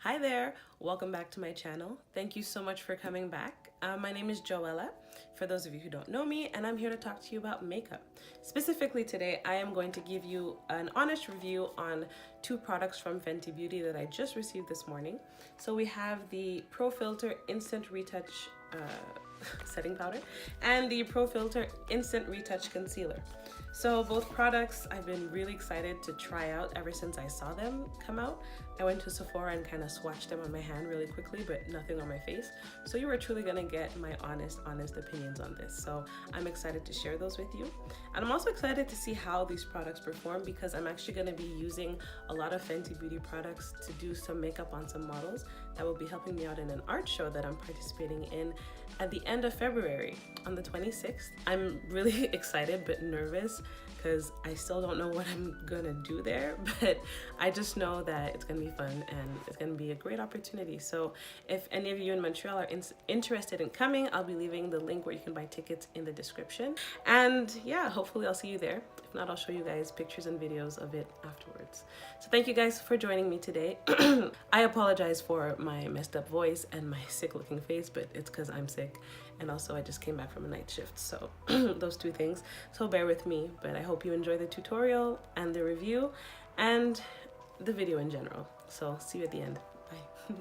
Hi there, welcome back to my channel. Thank you so much for coming back. My name is Joella, for those of you who don't know me, and I'm here to talk to you about makeup. Specifically today, I am going to give you an honest review on two products from Fenty Beauty that I just received this morning. So we have the Pro Filter Instant Retouch setting powder and the Pro Filter Instant Retouch Concealer. So both products I've been really excited to try out ever since I saw them come out. I went to Sephora and kind of swatched them on my hand really quickly, but nothing on my face. So you are truly gonna get my honest opinions on this. So I'm excited to share those with you. And I'm also excited to see how these products perform because I'm actually gonna be using a lot of Fenty Beauty products to do some makeup on some models that will be helping me out in an art show that I'm participating in at the end of February on the 26th. I'm really excited but nervous because I still don't know what I'm gonna do there, but I just know that it's gonna be fun and it's gonna be a great opportunity. So if any of you in Montreal are interested in coming, I'll be leaving the link where you can buy tickets in the description. And yeah, hopefully I'll see you there. If not, I'll show you guys pictures and videos of it afterwards. So thank you guys for joining me today. I apologize for my messed up voice and my sick looking face, but it's because I'm sick. And also I just came back from a night shift, so those two things. So bear with me, but I hope you enjoy the tutorial and the review and the video in general. So see you at the end. Bye.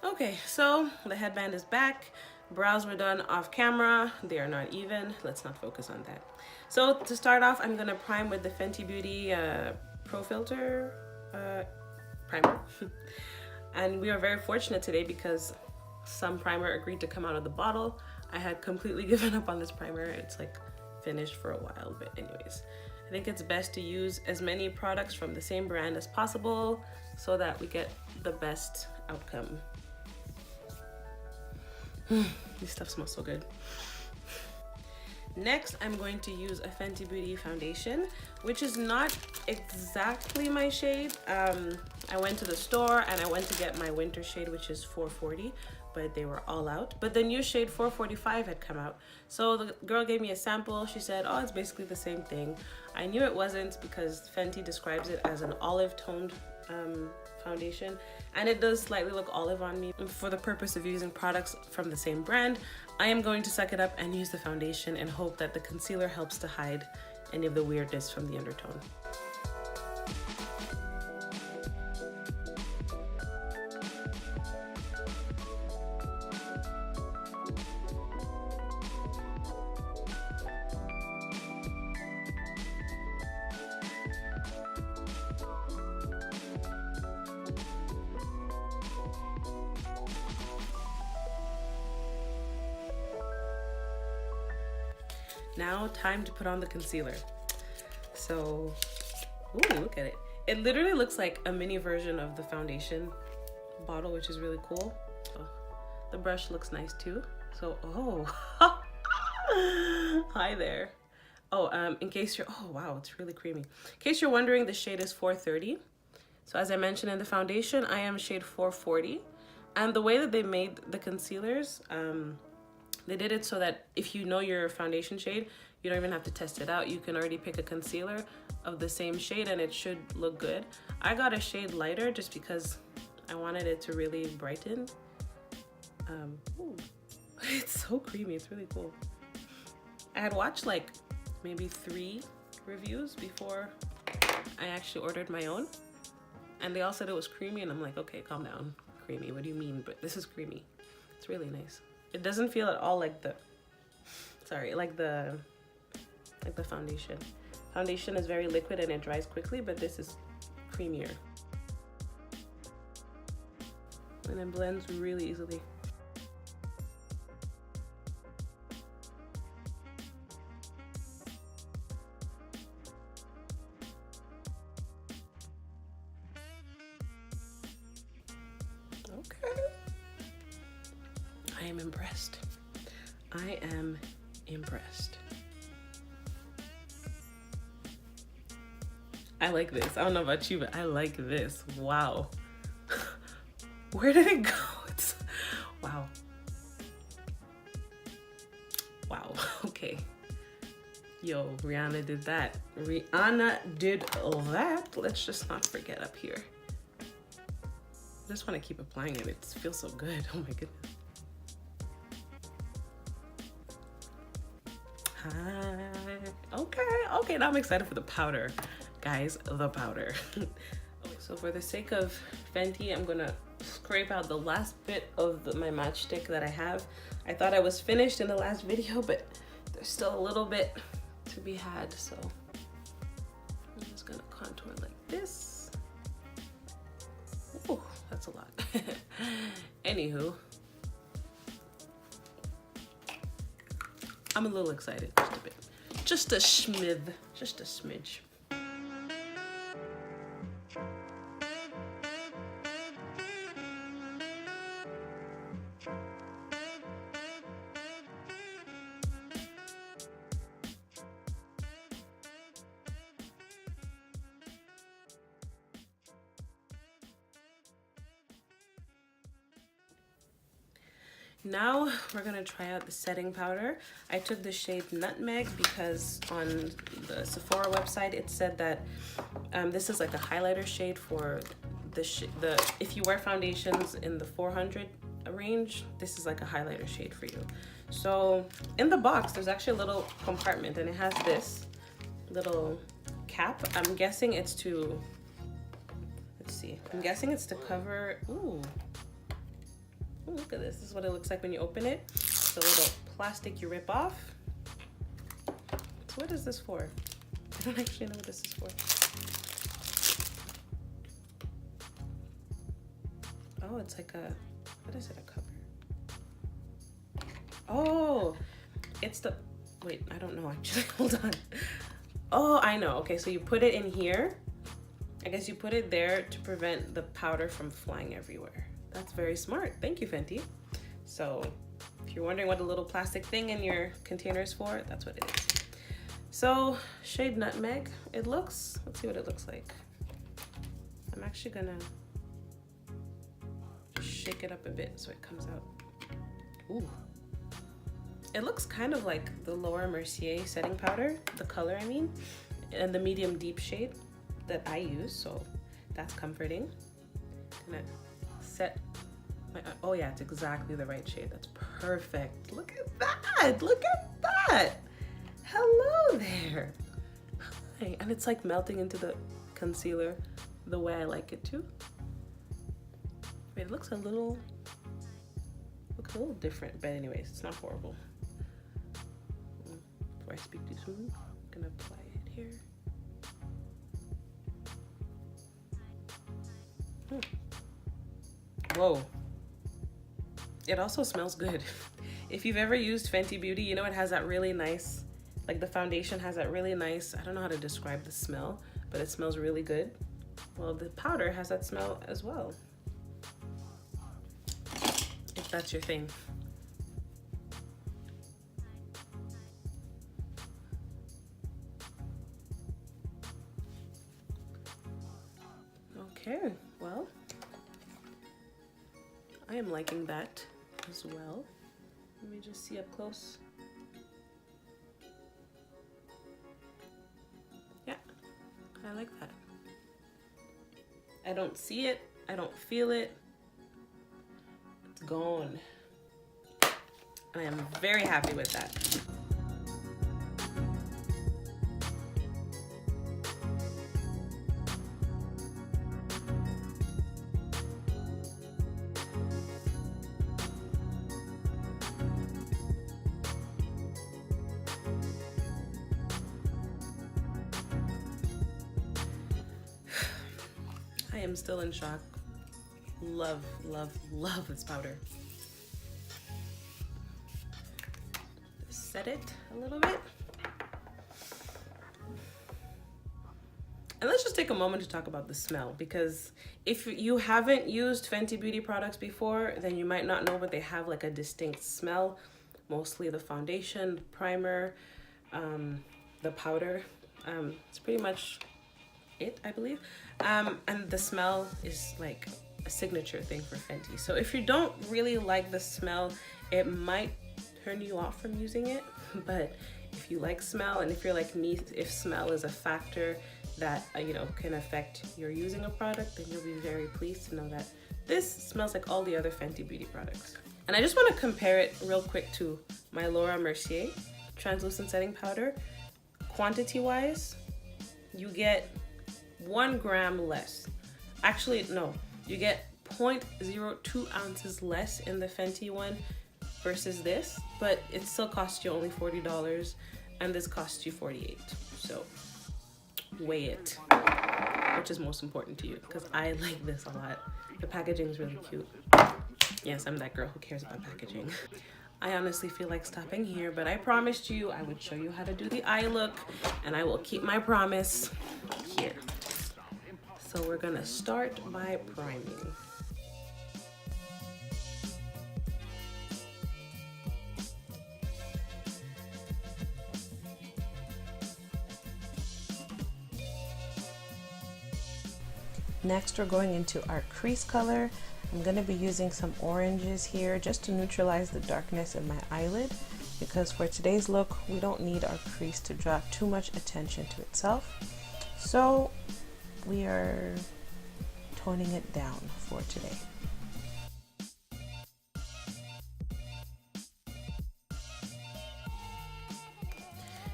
Okay, so the headband is back. Brows were done off camera. They are not even. Let's not focus on that. So to start off, I'm gonna prime with the Fenty Beauty Pro Filter primer. And we are very fortunate today because some primer agreed to come out of the bottle. I had completely given up on this primer. It's like finished for a while, but anyways, I think it's best to use as many products from the same brand as possible so that we get the best outcome. This stuff smells so good. Next, I'm going to use a Fenty Beauty foundation, which is not exactly my shade. I went to the store and I went to get my winter shade, which is 440, but they were all out. But the new shade 445 had come out. So the girl gave me a sample. She said, oh, it's basically the same thing. I knew it wasn't because Fenty describes it as an olive toned foundation, and it does slightly look olive on me. For the purpose of using products from the same brand, I am going to suck it up and use the foundation and hope that the concealer helps to hide any of the weirdness from the undertone. Now time to put on the concealer. So, ooh, look at it. It literally looks like a mini version of the foundation bottle, which is really cool. Oh, the brush looks nice too. So, oh, hi there. Oh, in case you're, oh wow, it's really creamy. In case you're wondering, the shade is 430. So as I mentioned in the foundation, I am shade 440. And the way that they made the concealers, they did it so that if you know your foundation shade, you don't even have to test it out. You can already pick a concealer of the same shade and it should look good. I got a shade lighter just because I wanted it to really brighten. Ooh, it's so creamy, it's really cool. I had watched like maybe 3 reviews before I actually ordered my own. And they all said it was creamy and I'm like, okay, calm down. Creamy, what do you mean? But this is creamy. It's really nice. It doesn't feel at all like the, sorry, like the foundation. Foundation is very liquid and it dries quickly, but this is creamier. And it blends really easily. Okay. I am impressed. I am impressed. I like this. I don't know about you, but I like this. Wow. Where did it go? It's, wow. Wow. Okay. Yo, Rihanna did that. Rihanna did that. Let's just not forget up here. just want to keep applying it. It feels so good. Oh my goodness. Hi. Okay, now I'm excited for the powder. Guys, the powder. So for the sake of Fenty, I'm gonna scrape out the last bit of my matchstick that I have. I thought I was finished in the last video, but there's still a little bit to be had, so I'm just gonna contour like this. Ooh, that's a lot. Anywho, I'm a little excited, just a bit. Just a smidge. Now we're gonna try out the setting powder. I took the shade Nutmeg because on the Sephora website it said that this is like a highlighter shade for the if you wear foundations in the 400 range, this is like a highlighter shade for you. So in the box there's actually a little compartment and it has this little cap. I'm guessing it's to, let's see, I'm guessing it's to cover, ooh, look at this. This is what it looks like when you open it. It's a little plastic you rip off. So what is this for? I don't actually know what this is for. Oh, it's like a, what is it, a cover? Oh, it's the, wait, I don't know actually, hold on. Oh, I know. Okay, so you put it in here. I guess you put it there to prevent the powder from flying everywhere. That's very smart. Thank you, Fenty. So if you're wondering what the little plastic thing in your container is for, that's what it is. So shade Nutmeg, it looks, let's see what it looks like. I'm actually gonna shake it up a bit so it comes out. Ooh. It looks kind of like the Laura Mercier setting powder, the color I mean, and the medium deep shade that I use, so that's comforting. Gonna set my, oh yeah, it's exactly the right shade. That's perfect. Look at that. Look at that. Hello there. Hi. And it's like melting into the concealer the way I like it to. Wait, it looks a little different, but anyways, it's not horrible. Before I speak too soon, I'm gonna apply it here. Whoa. It also smells good. If you've ever used Fenty Beauty, you know it has that really nice, like the foundation has that really nice, I don't know how to describe the smell, but it smells really good. Well, the powder has that smell as well. If that's your thing. Okay, well, I am liking that as well. Let me just see up close. Yeah, I like that. I don't see it, I don't feel it. It's gone. I am very happy with that. I am still in shock. Love, love, love this powder. Set it a little bit. And let's just take a moment to talk about the smell, because if you haven't used Fenty Beauty products before, then you might not know, but they have like a distinct smell. Mostly the foundation, the primer, the powder. It's pretty much it, I believe. And the smell is like a signature thing for Fenty. So if you don't really like the smell, it might turn you off from using it. But if you like smell, and if you're like me, if smell is a factor that you know can affect your using a product, then you'll be very pleased to know that This smells like all the other Fenty Beauty products. And I just want to compare it real quick to my Laura Mercier translucent setting powder. Quantity wise, you get 1 gram less. Actually, no, you get 0.02 ounces less in the Fenty one versus this, but it still costs you only $40 and this costs you $48. So weigh it, which is most important to you, because I like this a lot. The packaging is really cute. Yes, I'm that girl who cares about packaging. I honestly feel like stopping here, but I promised you I would show you how to do the eye look, and I will keep my promise here. So we're gonna start by priming. Next, we're going into our crease color. I'm going to be using some oranges here just to neutralize the darkness in my eyelid, because for today's look, we don't need our crease to draw too much attention to itself. So we are toning it down for today.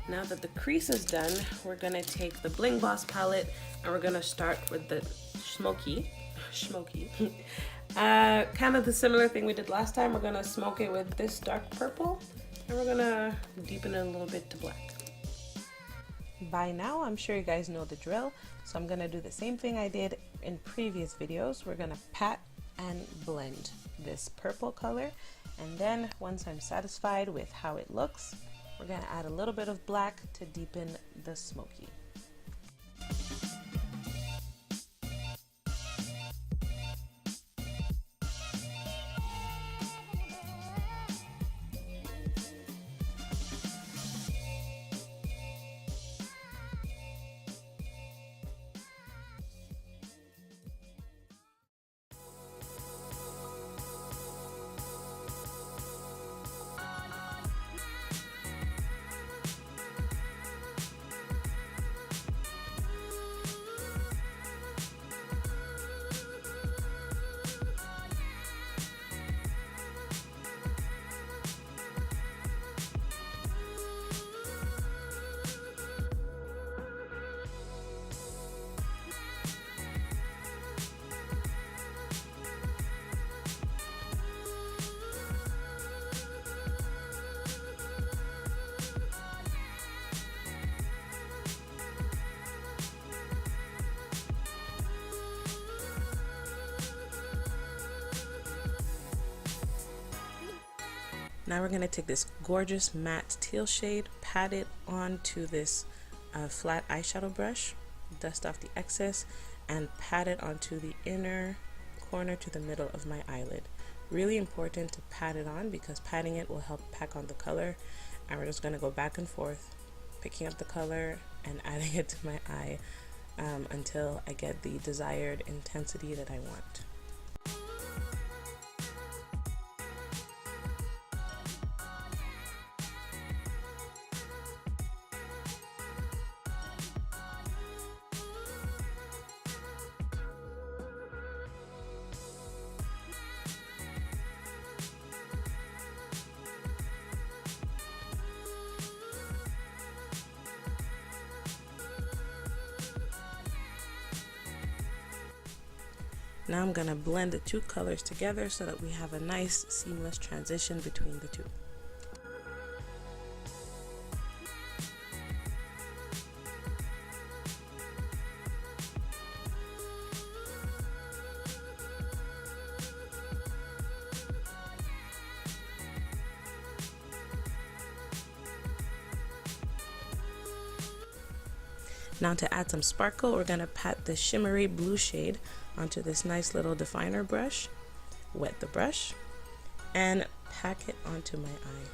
Now that the crease is done, we're going to take the Bling Boss palette and we're going to start with the smoky. Kind of the similar thing we did last time. We're gonna smoke it with this dark purple and we're gonna deepen it a little bit to black. By now, I'm sure you guys know the drill, so I'm gonna do the same thing I did in previous videos. We're gonna pat and blend this purple color, and then once I'm satisfied with how it looks, we're gonna add a little bit of black to deepen the smoky. Now we're going to take this gorgeous matte teal shade, pat it onto this flat eyeshadow brush, dust off the excess, and pat it onto the inner corner to the middle of my eyelid. Really important to pat it on because patting it will help pack on the color. And we're just going to go back and forth, picking up the color and adding it to my eye until I get the desired intensity that I want. Now I'm going to blend the two colors together so that we have a nice seamless transition between the two. Now to add some sparkle, we're going to pat the shimmery blue shade onto this nice little definer brush, wet the brush, and pack it onto my eye.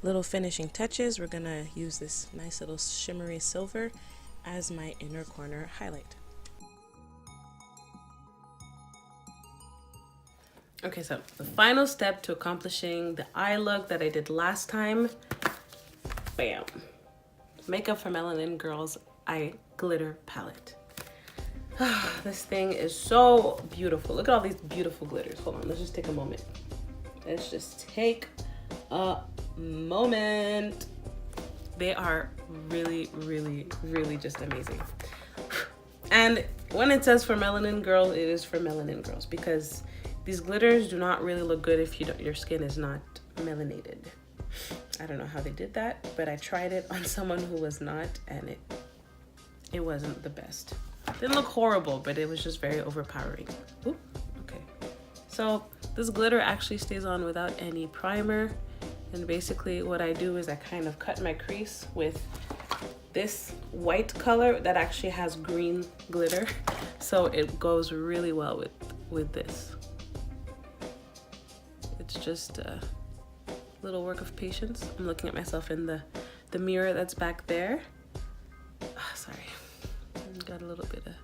little finishing touches, we're gonna use this nice little shimmery silver as my inner corner highlight. Okay, so the final step to accomplishing the eye look that I did last time, bam, Makeup for Melanin Girls Eye Glitter Palette. This thing is so beautiful. Look at all these beautiful glitters. Hold on, let's just take a moment. Let's just take a moment. They are really, really, really just amazing. And when it says for melanin girls, it is for melanin girls, because these glitters do not really look good if your skin is not melanated. I don't know how they did that, but I tried it on someone who was not, and it wasn't the best. It didn't look horrible, but it was just very overpowering. Oop, okay. So this glitter actually stays on without any primer. And basically what I do is I kind of cut my crease with this white color that actually has green glitter. So it goes really well with this. It's just a little work of patience. I'm looking at myself in the mirror that's back there. Oh, sorry, got a little bit of,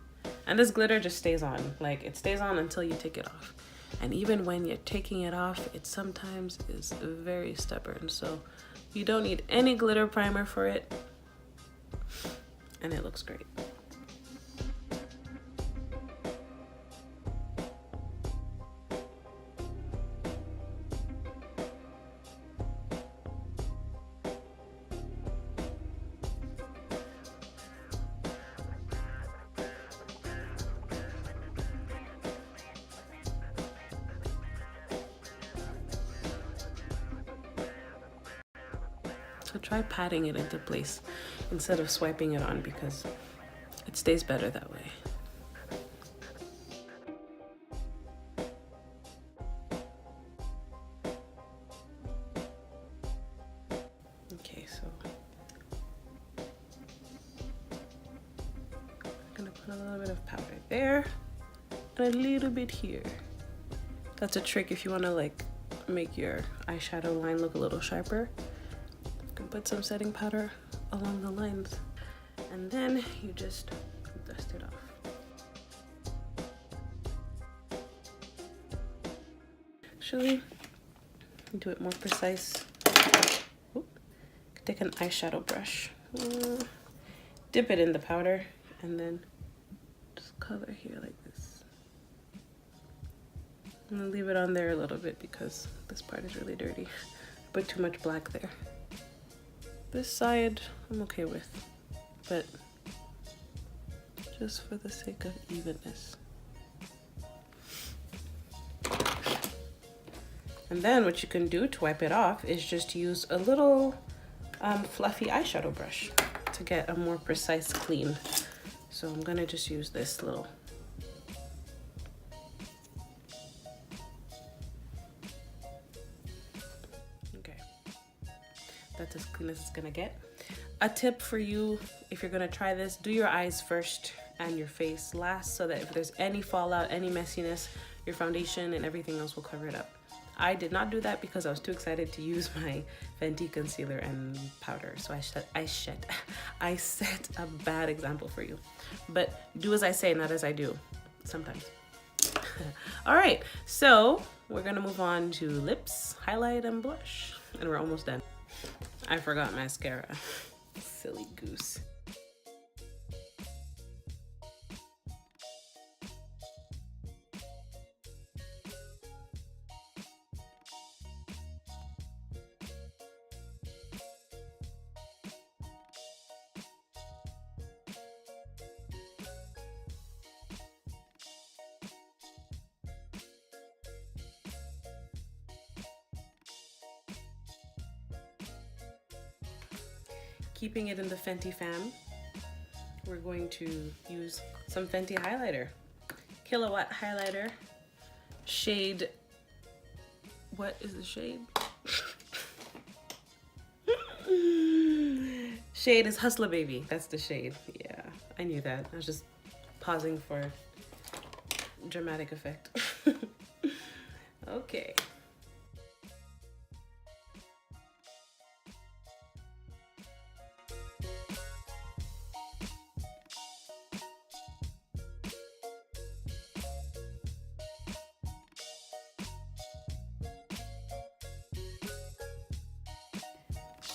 and this glitter just stays on. Like, it stays on until you take it off. And even when you're taking it off, it sometimes is very stubborn. So you don't need any glitter primer for it. And it looks great. So try patting it into place instead of swiping it on, because it stays better that way. Okay, so I'm gonna put a little bit of powder there and a little bit here. That's a trick if you want to like make your eyeshadow line look a little sharper. Put some setting powder along the lines, and then you just dust it off. Actually, do it more precise. Oop. Take an eyeshadow brush, dip it in the powder, and then just color here like this. I'm gonna leave it on there a little bit because this part is really dirty. Put too much black there. This side I'm okay with, but just for the sake of evenness. And then what you can do to wipe it off is just use a little fluffy eyeshadow brush to get a more precise clean. So I'm gonna just use this little. That's as clean as it's gonna get. A tip for you, if you're gonna try this, do your eyes first and your face last, so that if there's any fallout, any messiness, your foundation and everything else will cover it up. I did not do that because I was too excited to use my Fenty concealer and powder. So I set a bad example for you. But do as I say, not as I do, sometimes. All right, so we're gonna move on to lips, highlight, and blush. And we're almost done. I forgot mascara. Silly goose. Keeping it in the Fenty fam, we're going to use some Fenty highlighter. Kilowatt highlighter, shade, what is the shade? Shade is Hustler Baby, that's the shade. Yeah, I knew that. I was just pausing for dramatic effect. Okay.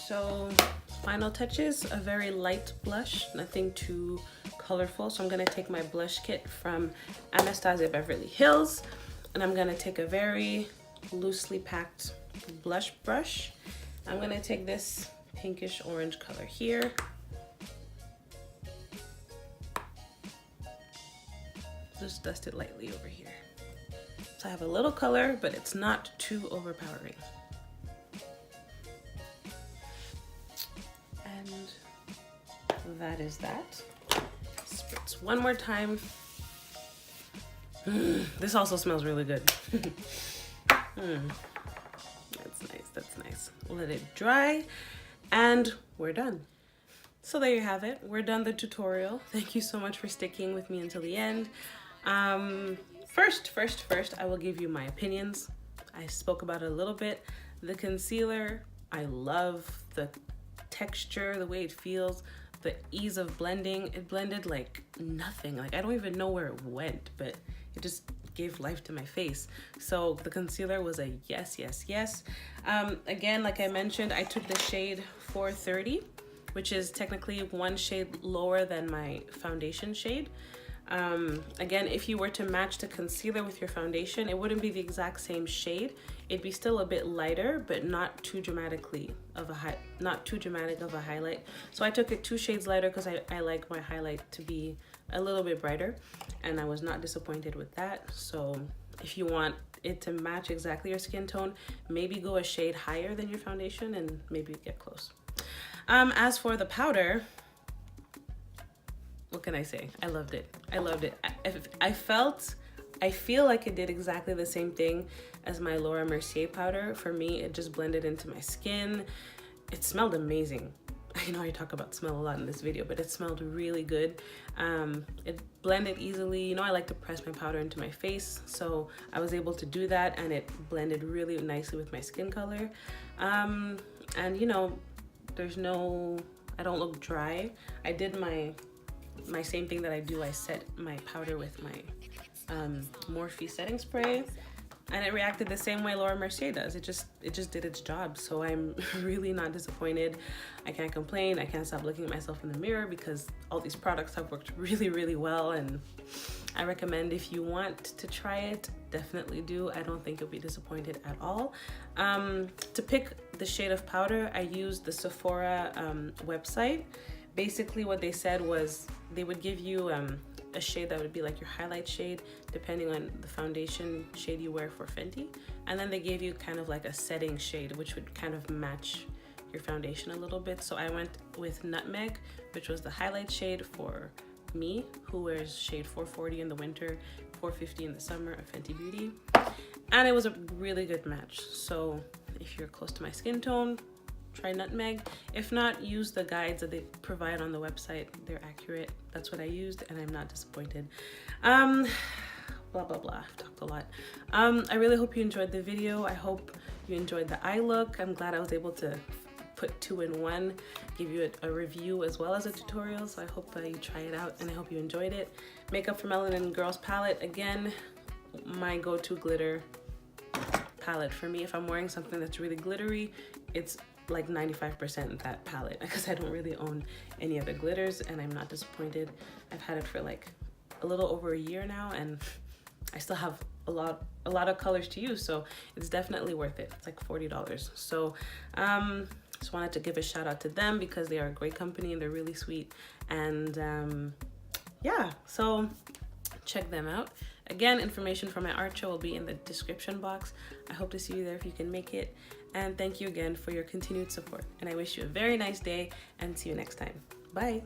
So final touches, a very light blush, nothing too colorful. So I'm gonna take my blush kit from Anastasia Beverly Hills, and I'm gonna take a very loosely packed blush brush. I'm gonna take this pinkish orange color here. Just dust it lightly over here. So I have a little color, but it's not too overpowering. And that is that. Spritz one more time. This also smells really good. That's nice, that's nice. Let it dry and we're done. So there you have it. We're done the tutorial. Thank you so much for sticking with me until the end. First, I will give you my opinions. I spoke about it a little bit. The concealer, I love the texture, the way it feels, the ease of blending. It blended like nothing. Like I don't even know where it went, but it just gave life to my face. So the concealer was a yes, yes, yes. Again, like I mentioned, I took the shade 430, which is technically one shade lower than my foundation shade. Again, if you were to match the concealer with your foundation, it wouldn't be the exact same shade. It'd be still a bit lighter, but not too dramatic of a highlight. So I took it 2 shades lighter because I like my highlight to be a little bit brighter, and I was not disappointed with that. So if you want it to match exactly your skin tone, maybe go a shade higher than your foundation and maybe get close. As for the powder, what can I say? I loved it. I loved it. I feel like it did exactly the same thing as my Laura Mercier powder. For me, it just blended into my skin. It smelled amazing. I know I talk about smell a lot in this video, but it smelled really good. It blended easily. You know, I like to press my powder into my face, so I was able to do that, and it blended really nicely with my skin color. And you know, I don't look dry. I did my same thing that I do. I set my powder with my Morphe setting spray, and it reacted the same way Laura Mercier does. It just did its job. So I'm really not disappointed. I can't complain. I can't stop looking at myself in the mirror because all these products have worked really, really well, and I recommend if you want to try it, definitely do. I don't think you'll be disappointed at all. To pick the shade of powder, I used the Sephora website. Basically what they said was they would give you a shade that would be like your highlight shade depending on the foundation shade you wear for Fenty, and then they gave you kind of like a setting shade which would kind of match your foundation a little bit. So I went with Nutmeg, which was the highlight shade for me, who wears shade 440 in the winter, 450 in the summer of Fenty Beauty, and it was a really good match. So if you're close to my skin tone, try Nutmeg. If not, use the guides that they provide on the website. They're accurate. That's what I used, and I'm not disappointed. Blah blah blah, I've talked a lot. I really hope you enjoyed the video. I hope you enjoyed the eye look. I'm glad I was able to put 2 in 1, give you a review as well as a tutorial. So I hope you try it out, and I hope you enjoyed it. Makeup from Melanin Girls palette, again, my go-to glitter palette for me. If I'm wearing something that's really glittery, it's like 95% that palette, because I don't really own any other glitters, and I'm not disappointed. I've had it for like a little over a year now, and I still have a lot of colors to use, so it's definitely worth it. It's like $40. So just wanted to give a shout out to them because they are a great company and they're really sweet. And yeah, so check them out. Again, information for my art show will be in the description box. I hope to see you there if you can make it. And thank you again for your continued support. And I wish you a very nice day, and see you next time. Bye.